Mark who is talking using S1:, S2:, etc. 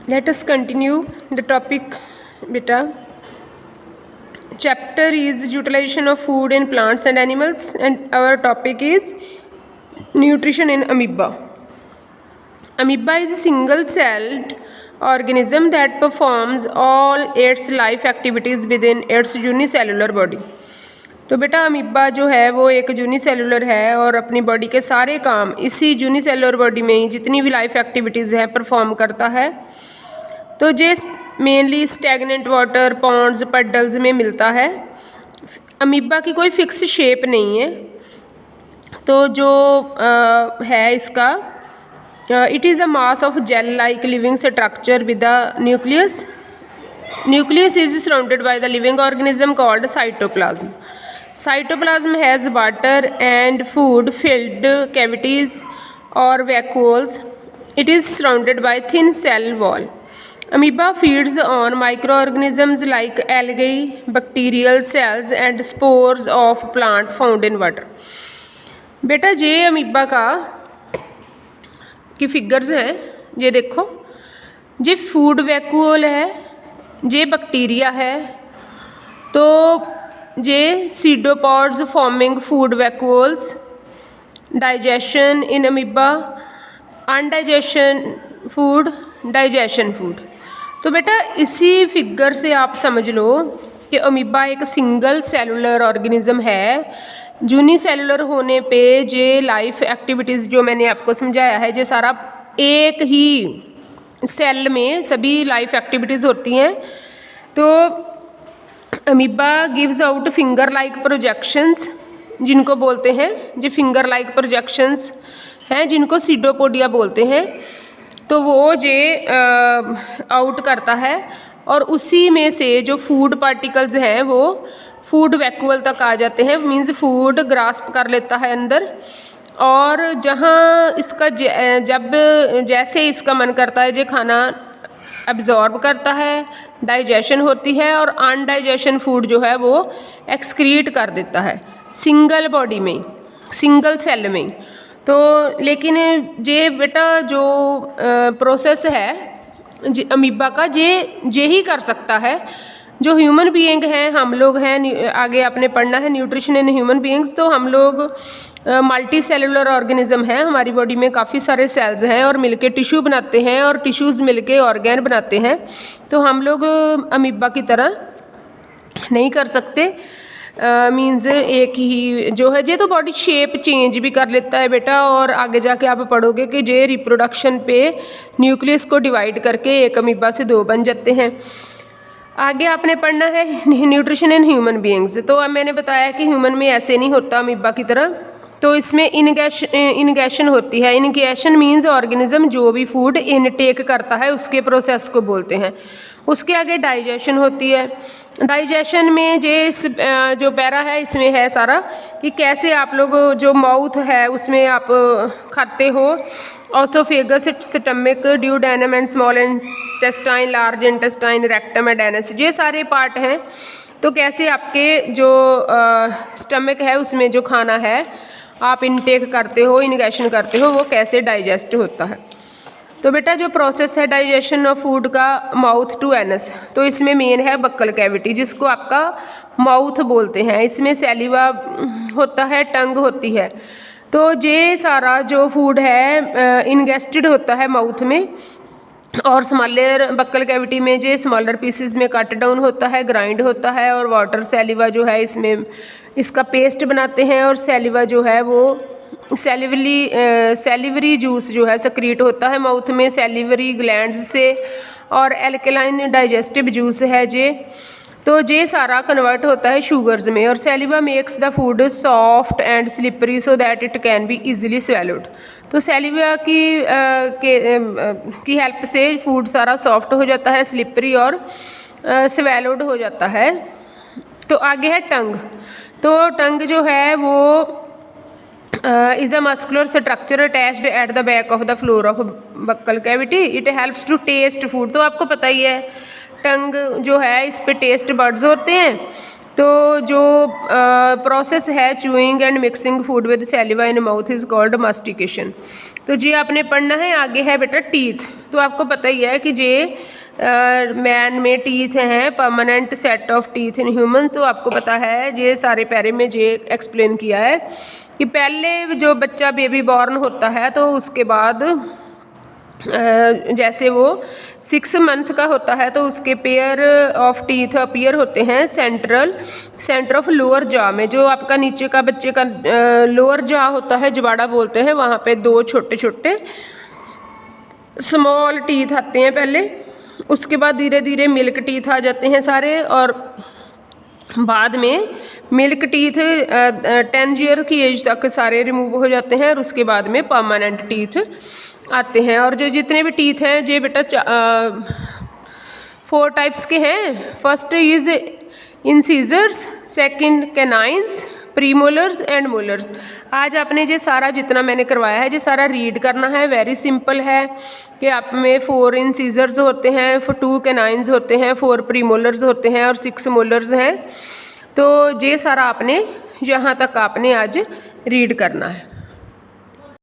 S1: Let us continue the topic, beta. Chapter is utilization of food in plants and animals, and our topic is nutrition in amoeba. Amoeba is a single-celled organism that performs all its life activities within its unicellular body. तो बेटा amoeba जो है वो एक unicellular है और अपनी body के सारे काम इसी यूनिसेलुलर बॉडी में ही जितनी भी लाइफ एक्टिविटीज़ है परफॉर्म करता है। तो ये mainly stagnant water, ponds, puddles में मिलता है। अमीबा की कोई फिक्स शेप नहीं है। तो जो है इसका it is a mass of gel like living structure with the nucleus. Nucleus is surrounded by the living organism called cytoplasm. Cytoplasm has water and food filled cavities or vacuoles. It is surrounded by thin cell wall. Amoeba feeds on microorganisms like algae, bacterial cells and spores of plant found in water. बेटा ये amoeba का की figures हैं, ये देखो, ये food vacuole है, ये बैक्टीरिया है, तो ये pseudopods forming food vacuoles, digestion in amoeba, undigestion food, digestion food. तो बेटा इसी फिगर से आप समझ लो कि अमीबा एक सिंगल सेलुलर ऑर्गेनिज्म है। यूनिसेलुलर होने पे ये लाइफ एक्टिविटीज़ जो मैंने आपको समझाया है, ये सारा एक ही सेल में सभी लाइफ एक्टिविटीज़ होती हैं। तो amoeba gives out finger like projections, जिनको बोलते हैं, जो फिंगर लाइक प्रोजेक्शंस हैं जिनको सीडोपोडिया बोलते हैं। तो वो ये आउट करता है और उसी में से जो फूड पार्टिकल्स हैं वो फूड वैक्यूल तक आ जाते हैं, मींस फूड ग्रास्प कर लेता है अंदर। और जहाँ इसका जब जैसे इसका मन करता है ये खाना एब्जॉर्ब करता है, डाइजेशन होती है और अनडाइजेशन फूड जो है वो एक्सक्रीट कर देता है सिंगल बॉडी में, सिंगल सेल में। तो लेकिन ये बेटा जो प्रोसेस है अमीबा का, ये ही कर सकता है जो ह्यूमन बीइंग हैं, हम लोग हैं। आगे आपने पढ़ना है न्यूट्रिशन इन ह्यूमन बीइंग्स। तो हम लोग मल्टी सेलुलर ऑर्गेनिज्म है, हमारी बॉडी में काफ़ी सारे सेल्स हैं और मिलके टिश्यू बनाते हैं और टिश्यूज़ मिलके ऑर्गेन बनाते हैं। तो हम लोग अमीबा की तरह नहीं कर सकते, मींस एक ही जो है ये तो बॉडी शेप चेंज भी कर लेता है बेटा। और आगे जाके आप पढ़ोगे कि ये रिप्रोडक्शन पे न्यूक्लियस को डिवाइड करके एक अमीबा से दो बन जाते हैं। आगे आपने पढ़ना है न्यूट्रिशन इन ह्यूमन बीइंग्स। तो अब मैंने बताया कि ह्यूमन में ऐसे नहीं होता अमीबा की तरह। तो इसमें इनगेशन होती है। इनगेशन मीन्स ऑर्गेनिज्म जो भी फूड इनटेक करता है उसके प्रोसेस को बोलते हैं। उसके आगे डाइजेशन होती है। डाइजेशन में जो पैरा है इसमें है सारा कि कैसे आप लोग जो माउथ है उसमें आप खाते हो, oesophagus, stomach, duodenum and small intestine, large intestine, rectum and anus, ये सारे पार्ट हैं। तो कैसे आपके जो स्टमक है उसमें जो खाना है आप इनटेक करते हो, इनगेशन करते हो, वो कैसे डाइजेस्ट होता है। तो बेटा जो प्रोसेस है डाइजेशन ऑफ फूड का माउथ टू एनस, तो इसमें मेन है बक्कल कैविटी जिसको आपका माउथ बोलते हैं। इसमें सैलिवा होता है, टंग होती है। तो ये सारा जो फूड है इनगेस्टेड होता है माउथ में और स्मॉलर बक्कल कैविटी में जो स्मॉलर पीसेस में कट डाउन होता है, ग्राइंड होता है और वाटर सैलिवा जो है इसमें इसका पेस्ट बनाते हैं। और सैलिवा जो है वो सैलिवरी जूस जो है सक्रीट होता है माउथ में सैलिवरी ग्लैंड्स से, और एल्कलाइन डाइजेस्टिव जूस है जे। तो ये सारा कन्वर्ट होता है शुगर्स में और saliva makes the food soft and slippery so that it can be easily swallowed. तो सैलिवा की हेल्प से फूड सारा सॉफ्ट हो जाता है, स्लिपरी और स्वेलोड हो जाता है। तो आगे है टंग। तो टंग जो है वो is a muscular structure attached at the back of the floor of buccal cavity. It helps to taste food. तो आपको पता ही है टंग जो है इस पे टेस्ट बड्स होते हैं। तो जो प्रोसेस है chewing and mixing food with saliva in mouth is called mastication. तो जी आपने पढ़ना है। आगे है बेटा टीथ। तो आपको पता ही है कि जे मैन में टीथ हैं, permanent set of teeth in humans. तो आपको पता है ये सारे पैरे में जे एक्सप्लेन किया है कि पहले जो बच्चा बेबी बॉर्न होता है तो उसके बाद जैसे वो 6 मंथ का होता है तो उसके पेयर ऑफ टीथ अपीयर होते हैं सेंटर ऑफ लोअर जॉ में। जो आपका नीचे का बच्चे का लोअर जॉ होता है, जबाड़ा बोलते हैं, वहाँ पे 2 छोटे छोटे स्मॉल टीथ आते हैं पहले। उसके बाद धीरे धीरे मिल्क टीथ आ जाते हैं सारे, और बाद में मिल्क टीथ 10 ईयर की एज तक सारे रिमूव हो जाते हैं, और उसके बाद में परमानेंट टीथ आते हैं। और जो जितने भी टीथ हैं ये बेटा 4 टाइप्स के हैं। First is incisors, second canines, premolars and molars. आज आपने ये सारा जितना मैंने करवाया है ये सारा रीड करना है। वेरी सिंपल है कि आप में 4 इंसीजर्स होते हैं, 2 कैनाइन्स होते हैं, 4 प्रीमोलर्स होते हैं और 6 मोलर्स हैं। तो ये सारा आपने यहाँ तक आपने आज रीड करना है।